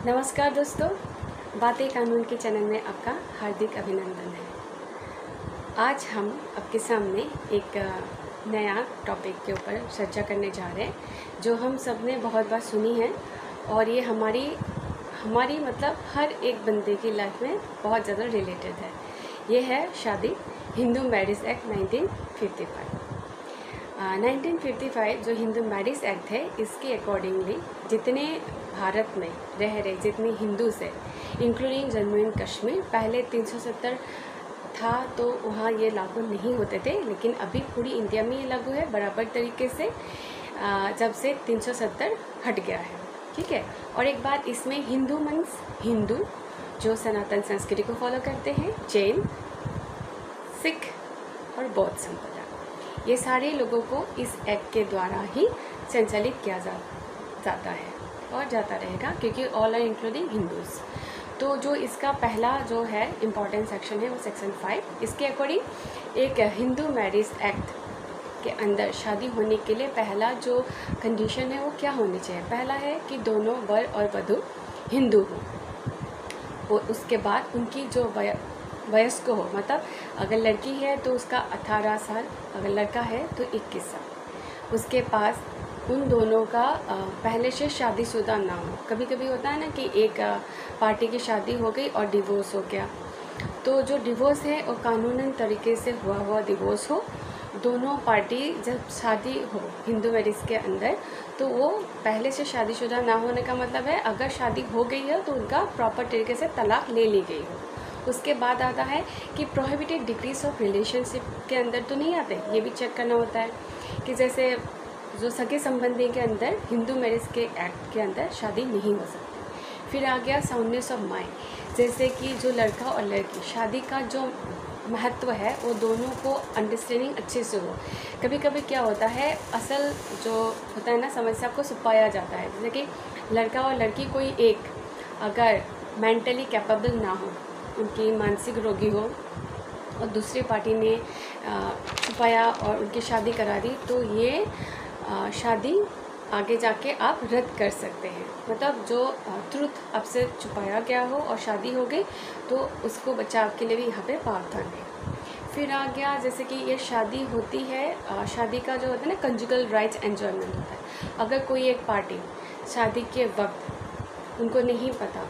नमस्कार दोस्तों, बातें कानून के चैनल में आपका हार्दिक अभिनंदन है। आज हम आपके सामने एक नया टॉपिक के ऊपर चर्चा करने जा रहे हैं जो हम सब ने बहुत बार सुनी है और ये हमारी मतलब हर एक बंदे की लाइफ में बहुत ज़्यादा रिलेटेड है। ये है शादी, हिंदू मैरिज एक्ट 1955। 1955 जो हिंदू मैरिज एक्ट है, इसके अकॉर्डिंगली जितने भारत में रह रहे जितने हिंदूज है इंक्लूडिंग जम्मू एंड कश्मीर, पहले 370 था तो वहाँ ये लागू नहीं होते थे, लेकिन अभी पूरी इंडिया में ये लागू है बराबर तरीके से जब से 370 हट गया है। ठीक है। और एक बात, इसमें हिंदू मीन्स हिंदू जो सनातन संस्कृति को फॉलो करते हैं, जैन, सिख और बौद्ध संप्रदाय, ये सारे लोगों को इस एक्ट के द्वारा ही संचालित किया जाता है और जाता रहेगा, क्योंकि ऑल आर इंक्लूडिंग हिंदूज। तो जो इसका पहला जो है इम्पॉर्टेंट सेक्शन है वो सेक्शन 5। इसके अकॉर्डिंग एक हिंदू मैरिज एक्ट के अंदर शादी होने के लिए पहला जो कंडीशन है वो क्या होनी चाहिए? पहला है कि दोनों वर और वधू हिंदू हो, और उसके बाद उनकी जो वयस्क हो, मतलब अगर लड़की है तो उसका 18 साल, अगर लड़का है तो 21 साल, उसके पास उन दोनों का पहले से शादीशुदा ना हो। कभी कभी होता है ना कि एक पार्टी की शादी हो गई और डिवोर्स हो गया, तो जो डिवोर्स है वो कानूनन तरीके से हुआ डिवोर्स हो। दोनों पार्टी जब शादी हो हिंदू मैरिज के अंदर, तो वो पहले से शादीशुदा ना होने का मतलब है अगर शादी हो गई है तो उनका प्रॉपर तरीके से तलाक ले ली गई हो। उसके बाद आता है कि प्रोहिबिटेड डिग्रीज ऑफ रिलेशनशिप के अंदर तो नहीं आते, ये भी चेक करना होता है कि जैसे जो सगे संबंधी के अंदर हिंदू मैरिज के एक्ट के अंदर शादी नहीं हो सकती। फिर आ गया साउंडनेस ऑफ माइंड, जैसे कि जो लड़का और लड़की शादी का जो महत्व है वो दोनों को अंडरस्टैंडिंग अच्छे से हो। कभी कभी क्या होता है, असल जो होता है ना समस्या को छुपाया जाता है, जैसे कि लड़का और लड़की कोई एक अगर मेंटली कैपेबल ना हो, उनकी मानसिक रोगी हो और दूसरी पार्टी ने छुपाया और उनकी शादी करा दी, तो ये शादी आगे जाके आप रद्द कर सकते हैं। मतलब जो ट्रुथ आपसे छुपाया गया हो और शादी हो गई तो उसको बचाव के लिए भी यहाँ पे प्रावधान है। फिर आ गया जैसे कि ये शादी होती है, शादी का जो होता है ना कंजुगल राइट्स एंजॉयमेंट होता है। अगर कोई एक पार्टी शादी के वक्त उनको नहीं पता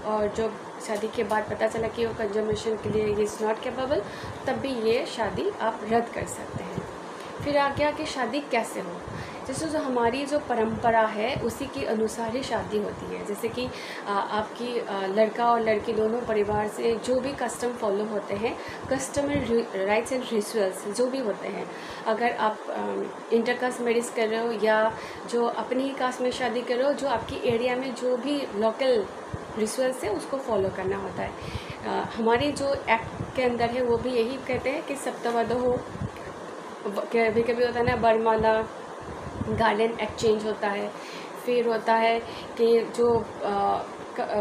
और जो शादी के बाद पता चला कि वो कंजम्पशन के लिए इज़ नॉट कैपेबल, तब भी ये शादी आप रद्द कर सकते हैं। फिर आ गया कि शादी कैसे हो, जैसे जो हमारी जो परंपरा है उसी के अनुसार ही शादी होती है। जैसे कि आपकी लड़का और लड़की दोनों परिवार से जो भी कस्टम फॉलो होते हैं, कस्टमरी राइट्स एंड रिचुअल्स जो भी होते हैं, अगर आप इंटरकास्ट मैरिज कर रहे हो या जो अपनी ही कास्ट में शादी कर रहे हो, जो आपकी एरिया में जो भी लोकल रिचुअल्स है उसको फॉलो करना होता है। हमारी जो एक्ट के अंदर है वो भी यही कहते हैं कि सप्तवधू हो, कभी कभी होता है ना बरमाला, गार्डन एक्सचेंज होता है। फिर होता है कि जो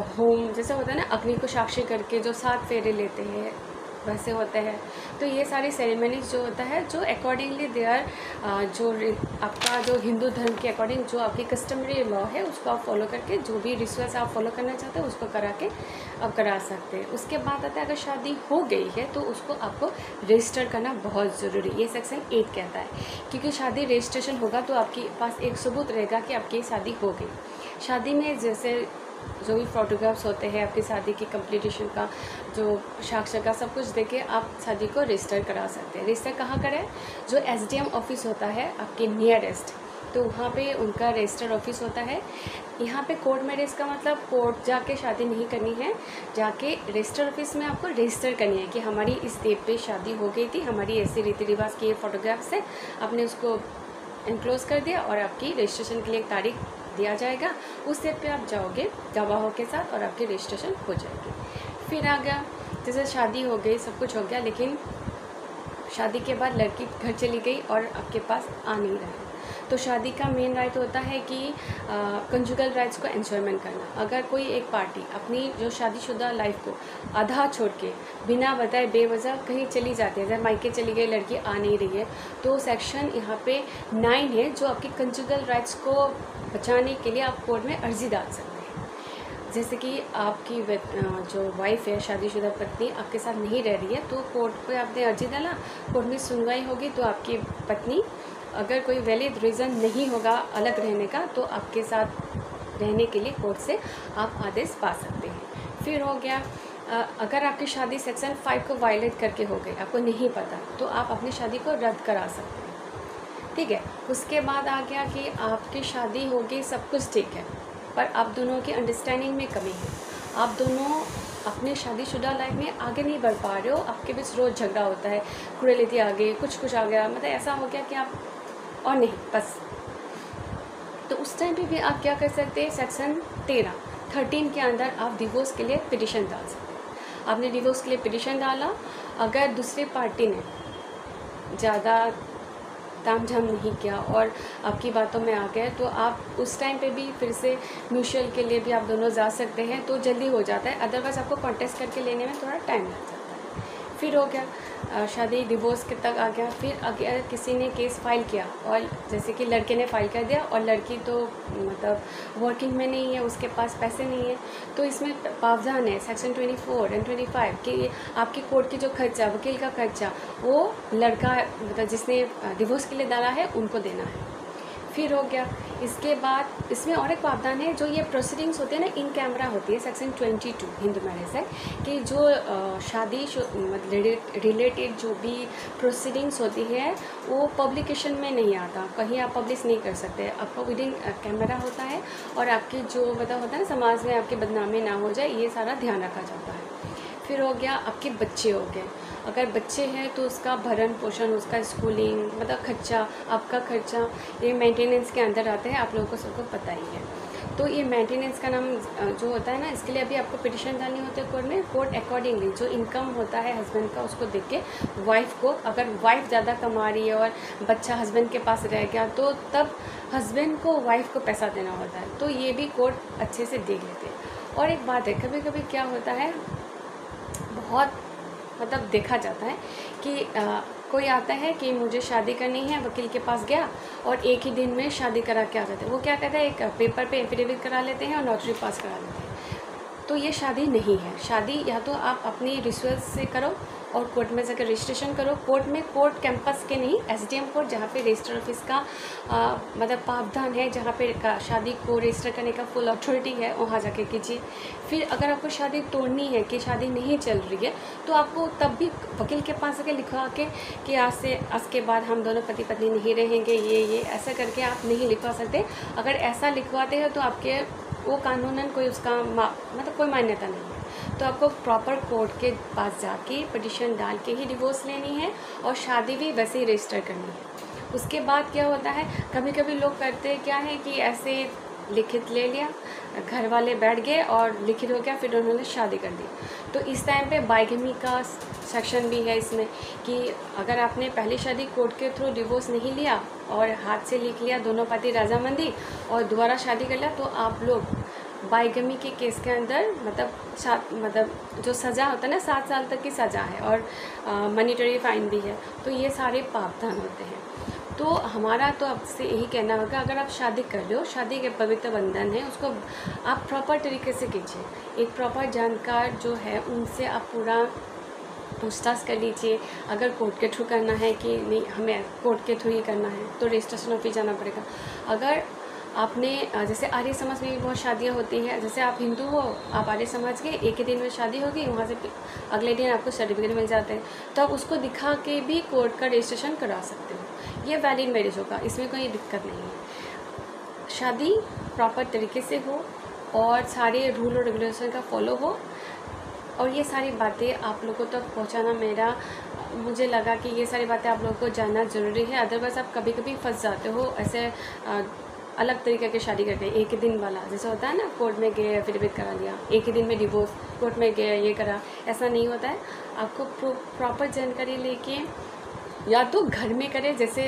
होम जैसे होता है ना अग्नि को साक्षी करके जो 7 फेरे लेते हैं वैसे होते हैं। तो ये सारी सेरेमनीज जो होता है जो अकॉर्डिंगली दे आर जो आपका जो हिंदू धर्म के अकॉर्डिंग जो आपकी कस्टमरी लॉ है उसको आप फॉलो करके जो भी रिचुअल्स आप फॉलो करना चाहते हैं उसको करा के आप करा सकते हैं। उसके बाद आता है अगर शादी हो गई है तो उसको आपको रजिस्टर करना बहुत ज़रूरी, ये सेक्शन 8 कहता है, क्योंकि शादी रजिस्ट्रेशन होगा तो आपके पास एक सबूत रहेगा कि आपकी शादी हो गई। शादी में जैसे जो भी फोटोग्राफ्स होते हैं आपकी शादी की कंप्लीटेशन का, जो साक्ष्य का, सब कुछ देके आप शादी को रजिस्टर करा सकते हैं। रजिस्टर कहाँ करें? जो SDM ऑफिस होता है आपके नियरेस्ट, तो वहाँ पे उनका रजिस्टर ऑफिस होता है। यहाँ पे कोर्ट मैरिज का मतलब कोर्ट जाके शादी नहीं करनी है, जाके रजिस्टर ऑफिस में आपको रजिस्टर करनी है कि हमारी इस डेट पे शादी हो गई थी, हमारी ऐसी रीति रिवाज की ये फोटोग्राफ्स है, आपने उसको एनक्लोज कर दिया और आपकी रजिस्ट्रेशन के लिए एक तारीख दिया जाएगा। उस डेट पे आप जाओगे गवाहों के साथ और आपकी रजिस्ट्रेशन हो जाएगी। फिर आ गया जैसे शादी हो गई, सब कुछ हो गया, लेकिन शादी के बाद लड़की घर चली गई और आपके पास आ नहीं रहा, तो शादी का मेन राइट होता है कि कंजुगल राइट्स को एंजॉयमेंट करना। अगर कोई एक पार्टी अपनी जो शादीशुदा लाइफ को आधा छोड़ के बिना बताए बेवजह कहीं चली जाती है, जैसे मायके चली गई, लड़की आ नहीं रही है, तो सेक्शन यहाँ पे 9 है जो आपकी कंजुगल राइट्स को बचाने के लिए आप कोर्ट में अर्जी डाल सकते हैं। जैसे कि आपकी जो वाइफ है, शादीशुदा पत्नी आपके साथ नहीं रह रही है, तो कोर्ट पे आपने अर्जी डाला, कोर्ट में सुनवाई होगी, तो आपकी पत्नी अगर कोई वैलिड रीज़न नहीं होगा अलग रहने का, तो आपके साथ रहने के लिए कोर्ट से आप आदेश पा सकते हैं। फिर हो गया अगर आपकी शादी सेक्शन 5 को वायलेट करके हो गई, आपको नहीं पता, तो आप अपनी शादी को रद्द करा सकते हैं। ठीक है। उसके बाद आ गया कि आपकी शादी हो गई, सब कुछ ठीक है, पर आप दोनों की अंडरस्टैंडिंग में कमी है, आप दोनों अपने शादीशुदा लाइफ में आगे नहीं बढ़ पा रहे हो, आपके बीच रोज़ झगड़ा होता है, क्रूएलिटी आ गई, कुछ आ गया, मतलब ऐसा हो गया कि आप और नहीं बस, तो उस टाइम पे भी आप क्या कर सकते हैं, सेक्शन 13 के अंदर आप डिवोर्स के लिए पिटिशन डाल सकते हैं। आपने डिवोर्स के लिए पिटिशन डाला, अगर दूसरी पार्टी ने ज़्यादा तामझाम नहीं किया और आपकी बातों में आ गए, तो आप उस टाइम पे भी फिर से म्यूचुअल के लिए भी आप दोनों जा सकते हैं, तो जल्दी हो जाता है। अदरवाइज़ आपको कॉन्टेस्ट करके लेने में थोड़ा टाइम लग जाता है। फिर हो गया शादी डिवोर्स के तक आ गया। फिर अगर किसी ने केस फाइल किया, और जैसे कि लड़के ने फाइल कर दिया और लड़की तो मतलब वर्किंग में नहीं है, उसके पास पैसे नहीं है, तो इसमें प्रावधान है सेक्शन 24 एंड 25 कि आपकी कोर्ट की जो खर्चा, वकील का खर्चा, वो लड़का मतलब जिसने डिवोर्स के लिए डाला है उनको देना है। फिर हो गया इसके बाद इसमें और एक प्रावधान है, जो ये प्रोसीडिंग्स होते हैं ना, इन कैमरा होती है, सेक्शन 22 हिंदू मैरिज है, कि जो शादी रिलेटेड जो भी प्रोसीडिंग्स होती है वो पब्लिकेशन में नहीं आता, कहीं आप पब्लिश नहीं कर सकते, आपका विदिन कैमरा होता है, और आपकी जो मतलब होता है ना, समाज में आपकी बदनामी ना हो जाए, ये सारा ध्यान रखा जाता है। फिर हो गया आपके बच्चे हो गए, अगर बच्चे हैं तो उसका भरण पोषण, उसका स्कूलिंग, मतलब खर्चा, आपका खर्चा, ये मेंटेनेंस के अंदर आता है, आप लोगों को सबको पता ही है। तो ये मेंटेनेंस का नाम जो होता है ना, इसके लिए अभी आपको पिटिशन डालनी होती है कोर्ट में। कोर्ट अकॉर्डिंगली जो इनकम होता है हस्बैंड का, उसको देख के वाइफ को, अगर वाइफ ज़्यादा कमा रही है और बच्चा हस्बैंड के पास रह गया, तो तब हस्बैंड को वाइफ को पैसा देना होता है, तो ये भी कोर्ट अच्छे से देख लेते हैं। और एक बात है, कभी कभी क्या होता है, बहुत मतलब देखा जाता है कि कोई आता है कि मुझे शादी करनी है, वकील के पास गया और एक ही दिन में शादी करा के आ जाते हैं। वो क्या कहते हैं, एक पेपर पे एफिडेविट करा लेते हैं और नोटरी पास करा लेते हैं, तो ये शादी नहीं है। शादी या तो आप अपनी रिचुअल्स से करो और कोर्ट में जाकर रजिस्ट्रेशन करो, कोर्ट में, कोर्ट कैंपस के नहीं, एसडीएम कोर्ट, जहाँ पे रजिस्टर ऑफिस का मतलब प्रावधान है, जहाँ पे शादी को रजिस्टर करने का फुल अथॉरिटी है, वहाँ जाके कीजिए। फिर अगर आपको शादी तोड़नी है कि शादी नहीं चल रही है, तो आपको तब भी वकील के पास आके लिखवा के कि आज के बाद हम दोनों पति पत्नी नहीं रहेंगे, ये ऐसा करके आप नहीं लिखवा सकते। अगर ऐसा लिखवाते हैं तो आपके वो कानूनन कोई उसका मतलब कोई मान्यता नहीं है, तो आपको प्रॉपर कोर्ट के पास जाके पिटिशन डाल के ही डिवोर्स लेनी है और शादी भी वैसे ही रजिस्टर करनी है। उसके बाद क्या होता है, कभी कभी लोग करते क्या है कि ऐसे लिखित ले लिया, घर वाले बैठ गए और लिखित हो गया, फिर उन्होंने शादी कर दी। तो इस टाइम पे बाइगमी का सेक्शन भी है इसमें, कि अगर आपने पहली शादी कोर्ट के थ्रू डिवोर्स नहीं लिया और हाथ से लिख लिया, दोनों पति राजामंदी, और दोबारा शादी कर लिया, तो आप लोग बाइगमी के केस के अंदर मतलब जो सज़ा होता है ना, 7 साल तक की सज़ा है और मनीटरी फाइन भी है। तो ये सारे प्रावधान होते हैं। तो हमारा तो आपसे यही कहना होगा, अगर आप शादी कर रहे हो, शादी के पवित्र बंधन है, उसको आप प्रॉपर तरीके से कीजिए। एक प्रॉपर जानकार जो है उनसे आप पूरा पूछताछ कर लीजिए। अगर कोर्ट के थ्रू करना है कि नहीं, हमें कोर्ट के थ्रू ही करना है, तो रजिस्ट्रेशन ऑफिस जाना पड़ेगा। अगर आपने जैसे आर्य समाज में भी बहुत शादियां होती हैं, जैसे आप हिंदू हो, आप आर्य समाज के, एक ही दिन में शादी होगी, वहाँ से अगले दिन आपको सर्टिफिकेट मिल जाते हैं, तो आप उसको दिखा के भी कोर्ट का रजिस्ट्रेशन करा सकते हो। ये वैलिड मैरिज होगा, इसमें कोई दिक्कत नहीं है। शादी प्रॉपर तरीके से हो और सारे रूल और रेगुलेशन का फॉलो हो, और ये सारी बातें आप लोगों तक पहुंचाना मुझे लगा कि ये सारी बातें आप लोगों को जानना ज़रूरी है। अदरवाइज़ आप कभी कभी फंस जाते हो ऐसे अलग तरीके की शादी करके, एक ही दिन वाला जैसे होता है ना, कोर्ट में गए एफिडेविट करा लिया, एक ही दिन में डिवोर्स, कोर्ट में गए ये करा, ऐसा नहीं होता है। आपको प्रॉपर जानकारी लेके या तो घर में करें, जैसे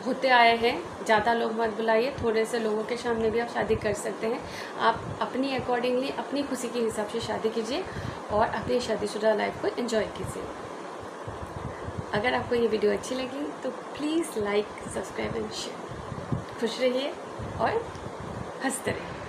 होते आए हैं, ज़्यादा लोग मत बुलाइए, थोड़े से लोगों के सामने भी आप शादी कर सकते हैं। आप अपनी अकॉर्डिंगली, अपनी खुशी के हिसाब से शादी कीजिए और अपनी शादीशुदा लाइफ को एंजॉय कीजिए। अगर आपको ये वीडियो अच्छी लगी तो please like, subscribe and share. खुश रहिए और हंसते रहिए।